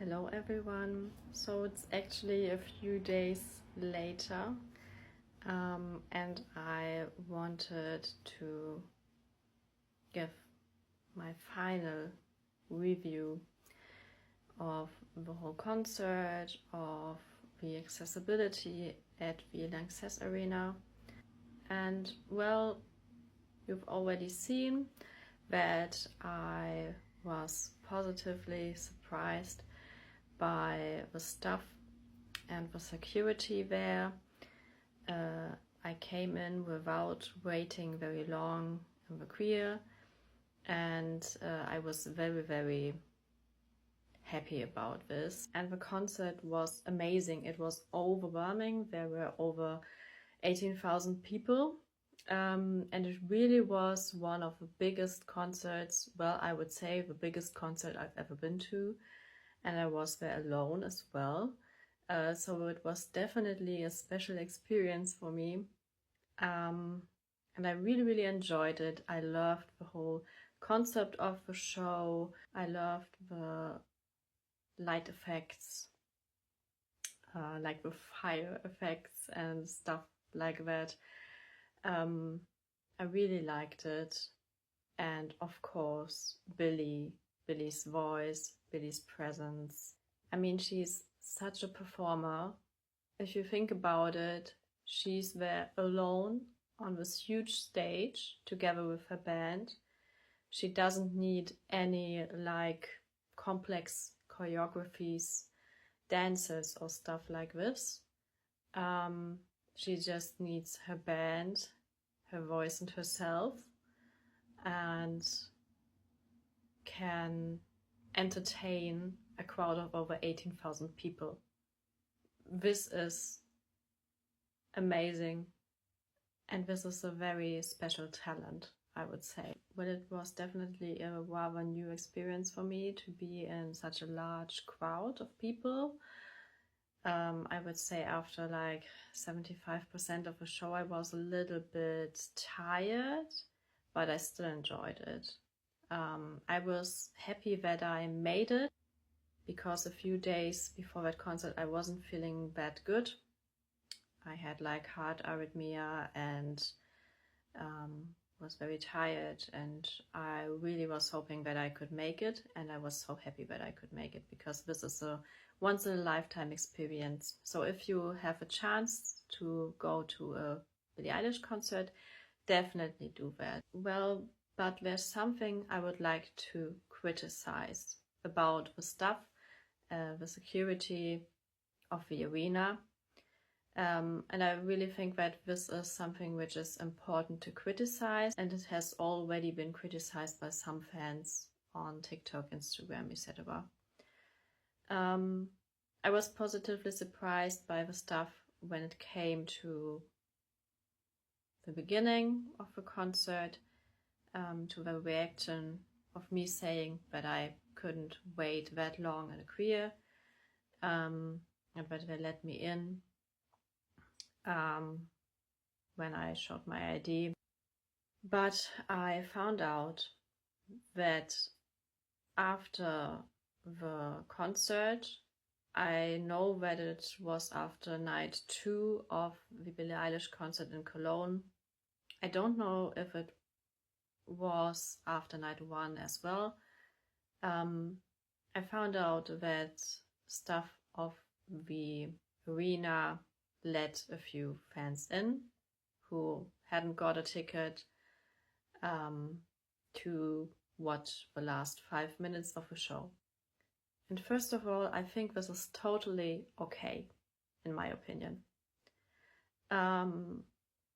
Hello everyone. So it's actually a few days later, and I wanted to give my final review of the whole concert, of the accessibility at the LANXESS Arena. And well, you've already seen that I was positively surprised by the staff and the security there. I came in without waiting very long in the queue, and I was very happy about this. And the concert was amazing. It was overwhelming. There were over 18,000 people, and it really was one of the biggest concerts, well, I would say the biggest concert I've ever been to. And I was there alone as well. So it was definitely a special experience for me. And I really enjoyed it. I loved the whole concept of the show. I loved the light effects, like the fire effects and stuff like that. I really liked it. And of course, Billie's voice, Billie's presence. I mean, she's such a performer. If you think about it, she's there alone on this huge stage together with her band. She doesn't need any complex choreographies, dances or stuff like this. She just needs her band, her voice and herself, and can entertain a crowd of over 18,000 people. This is amazing, and this is a very special talent, I would say. Well, it was definitely a rather new experience for me to be in such a large crowd of people. I would say after 75% of the show I was a little bit tired, but I still enjoyed it. I was happy that I made it, because a few days before that concert I wasn't feeling that good. I had heart arrhythmia and was very tired, and I really was hoping that I could make it, and I was so happy that I could make it, because this is a once in a lifetime experience. So if you have a chance to go to a Billie Eilish concert, definitely do that. Well, but there's something I would like to criticize about the stuff, the security of the arena. And I really think that this is something which is important to criticize, and it has already been criticized by some fans on TikTok, Instagram, etc. I was positively surprised by the stuff when it came to the beginning of the concert, to the reaction of me saying that I couldn't wait that long in a queue, and that they let me in when I showed my ID. But I found out that after the concert, I know that it was after night 2 of the Billie Eilish concert in Cologne. I don't know if it was after night 1 as well. I found out that staff of the arena let a few fans in who hadn't got a ticket to watch the last 5 minutes of the show. And first of all, I think this is totally okay, in my opinion,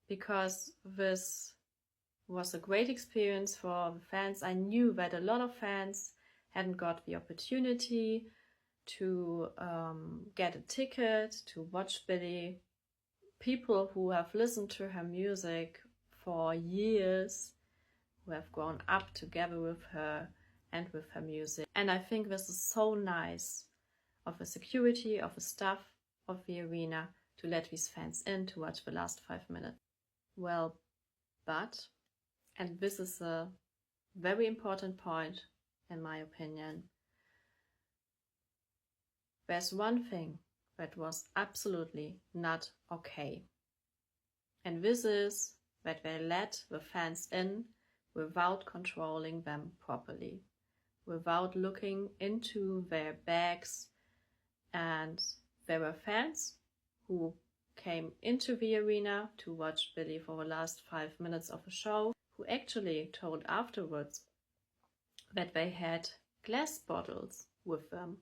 because this was a great experience for the fans. I knew that a lot of fans hadn't got the opportunity to get a ticket to watch Billie. People who have listened to her music for years, who have grown up together with her and with her music. And I think this is so nice of the security, of the staff of the arena, to let these fans in to watch the last 5 minutes. Well, but, and this is a very important point in my opinion, there's one thing that was absolutely not okay. And this is that they let the fans in without controlling them properly, without looking into their bags. And there were fans who came into the arena to watch Billie for the last 5 minutes of the show, who actually told afterwards that they had glass bottles with them.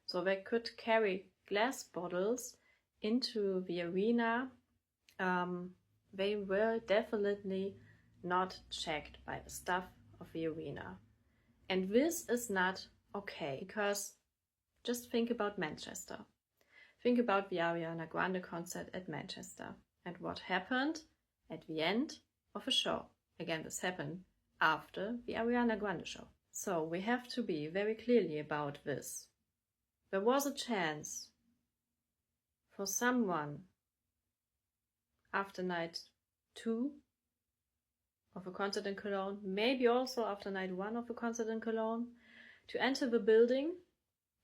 So they could carry glass bottles into the arena. They were definitely not checked by the staff of the arena. And this is not okay, because just think about Manchester. Think about the Ariana Grande concert at Manchester and what happened at the end of a show. Again, this happened after the Ariana Grande show. So we have to be very clearly about this. There was a chance for someone after night 2 of a concert in Cologne, maybe also after night 1 of a concert in Cologne, to enter the building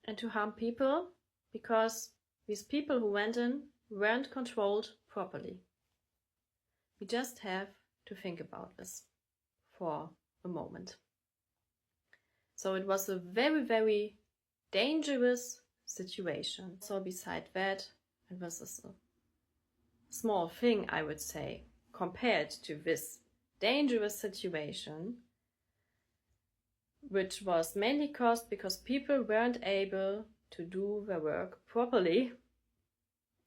and to harm people, because these people who went in weren't controlled properly. We just have to think about this for a moment. So it was a very, very dangerous situation. So beside that, it was a small thing, I would say, compared to this dangerous situation, which was mainly caused because people weren't able to do their work properly.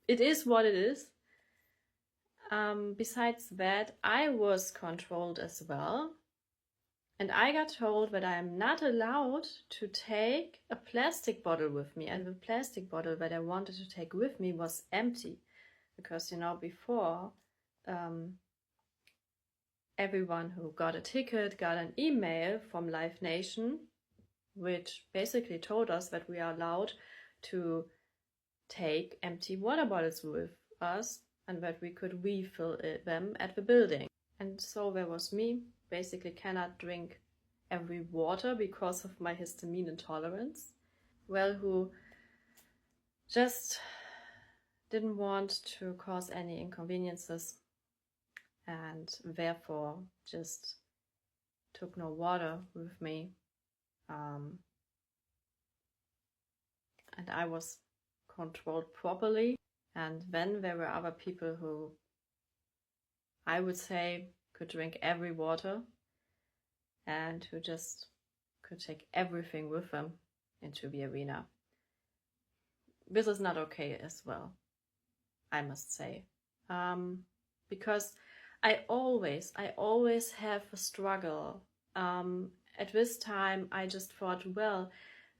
It is what it is. Besides that, I was controlled as well. And I got told that I am not allowed to take a plastic bottle with me. And the plastic bottle that I wanted to take with me was empty. Because, before, everyone who got a ticket got an email from Live Nation, which basically told us that we are allowed to take empty water bottles with us and that we could refill them at the building. And so there was me, basically cannot drink every water because of my histamine intolerance. Well, who just didn't want to cause any inconveniences and therefore just took no water with me. And I was controlled properly. And then there were other people who, I would say, could drink every water and who just could take everything with them into the arena. This is not okay as well, I must say. Because I always have a struggle. At this time, I just thought, well,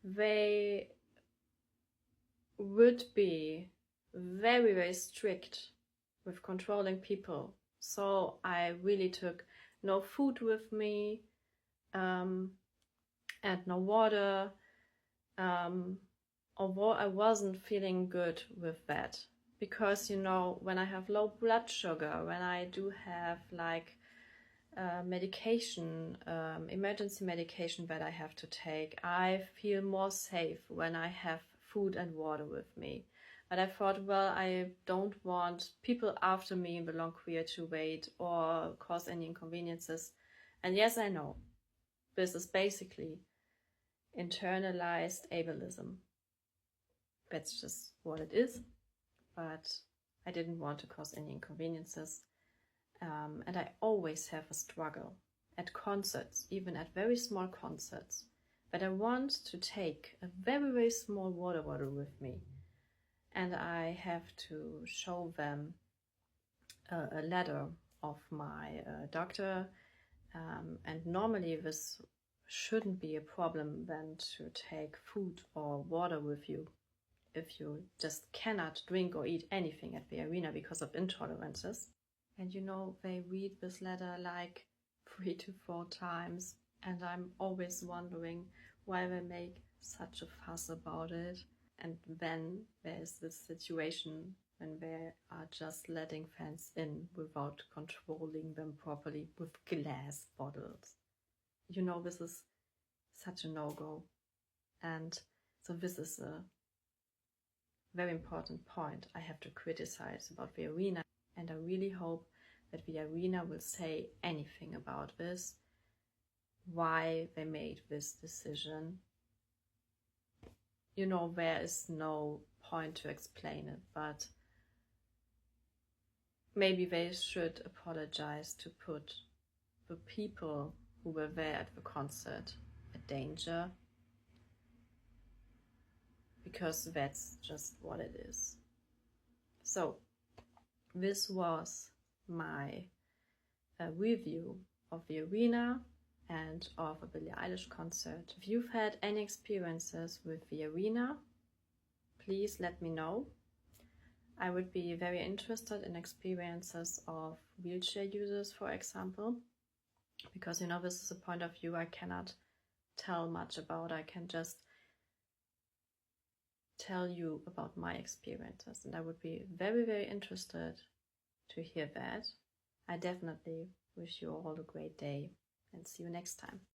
they would be very, very strict with controlling people. So I really took no food with me, and no water, although I wasn't feeling good with that. Because, when I have low blood sugar, when I do have medication, emergency medication that I have to take, I feel more safe when I have food and water with me. But I thought, well, I don't want people after me in the long queue to wait or cause any inconveniences. And yes, I know, this is basically internalized ableism. That's just what it is. But I didn't want to cause any inconveniences. And I always have a struggle at concerts, even at very small concerts, that I want to take a very, very small water bottle with me. And I have to show them a letter of my doctor. And normally this shouldn't be a problem then to take food or water with you if you just cannot drink or eat anything at the arena because of intolerances. And they read this letter 3 to 4 times, and I'm always wondering why they make such a fuss about it. And then there's this situation when they are just letting fans in without controlling them properly with glass bottles. This is such a no-go. And so this is a very important point I have to criticize about the arena, and I really hope that the arena will say anything about this, why they made this decision. You know, there is no point to explain it, but maybe they should apologize to put the people who were there at the concert at danger, because that's just what it is. So this was my review of the arena and of a Billie Eilish concert. If you've had any experiences with the arena, please let me know. I would be very interested in experiences of wheelchair users, for example, because, you know, this is a point of view I cannot tell much about. I can just tell you about my experiences, and I would be very, very interested to hear that. I definitely wish you all a great day and see you next time.